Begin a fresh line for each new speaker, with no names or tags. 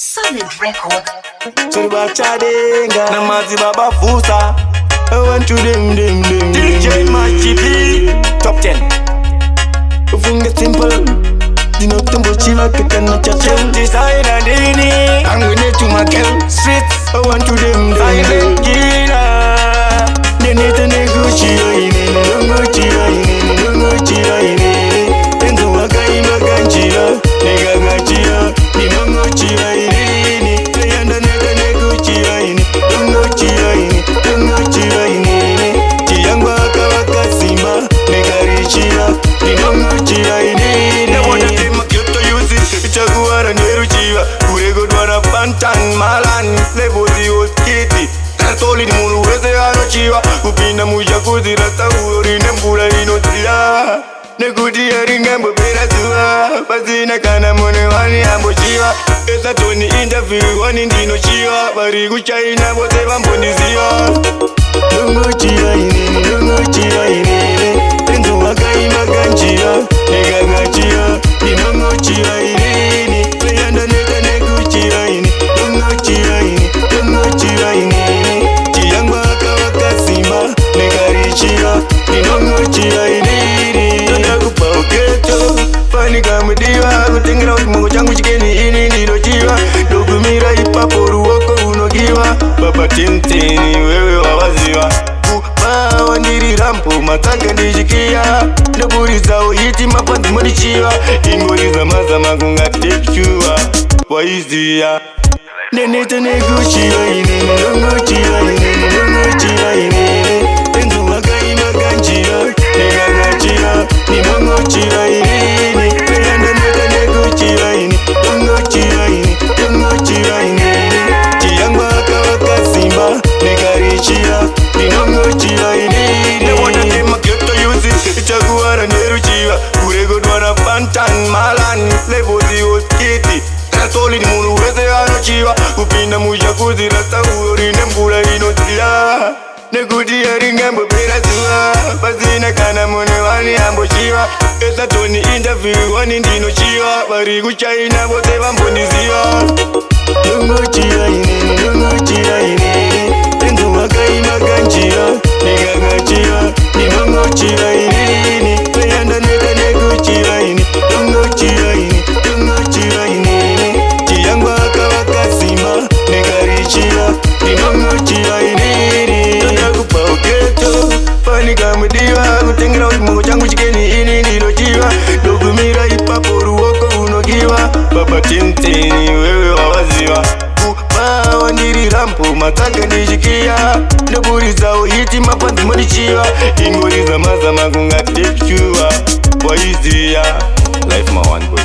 Solid record.
Turibachadenga na maziba bafusa. I want you them DJ Machibi Top 10. Ufunge simple Dino tumbo chiva kekana chachel Designer dini I'm gonna to my girl Streets I want you them Silent killer Nenete neguchi aine Nenguchi aine Nenguchi aine Tenzo wakai maganchira Nega gachira Ninonguchi aine Teyanda nete neguchi aine Nenguchi aine Nenguchi aine Chiyangwa kawaka simba Negarichira Ninonguchi aine Newana tema kyoto yuzi Chaguara neruchiwa Kurego dwana pantan malan Lebozi oskiti Solid munu wese anochiwa Kupina muja kuzirasa uori nembula inotia Negudi eringembo pera suwa Pasina kana mune wani ambochiwa Esa toni interview wani ndino chiwa Barigu chaina bote vamboniziwa Nungu chia inini, nungu chia inini Tenzo wakai maganchia, nega gachia Ninungu chia inini Leyanda nega negu chia inini Nungu chia inini, nungu chia inini Chiyangwa waka simba, negarichia Ninungu chia inini Tona kupa uketo, panika mdiwa Kutingira ukimungo changu chikeni ini nilo chiwa Dogumira ipaporu wako unogiwa Baba tintini wewe wawaziwa Kupa wandiri rampu mataka ndijikia Ndaburi zao iti mapanzi modichiwa Ingori zama kunga tekchua Waizia Nenete neguchiwa ini Nunguchiwa ini Nunguchiwa ini Tenzo wakai maganchira Nega gachira Ninunguchiwa ini Leyanda nete neguchiwa ini Nunguchiwa ini Nunguchiwa ini Chiyangwa waka simba Negarichira Ninunguchiwa ini Newana tema kyoto yuzi Chaguara neruchiwa Kurego dwana pantan malan Lebozi oskiti Solid munu wese anochiwa Kupina muja kuzirasa uori nembula inotia Negudi eringembo pera suwa Pasina kana mune wani ambochiwa Esa toni interview wani ndino chiwa Barigu chaina bote vamboniziwa Nungu chia inini, nungu chia inini Tenzo wakai maganchia, nega gachia Ninungu chia inini Leyanda nete negu chia inini Nungu chia inini, nungu chia inini Chiyangwa waka simba, negarichia Ninungu chia inini Tona kupa uketo, panika mdiwa Kutingira ukimungo changu chikeni ini nilo chiwa Dogumira ipaporu wako unogiwa Baba tintini wewe wawaziwa Kupa wandiri rampu mataka ndijikia Ndaburi zao iti mapanzi modichiwa Ingori zama kunga tekchua Waizia Life my one boy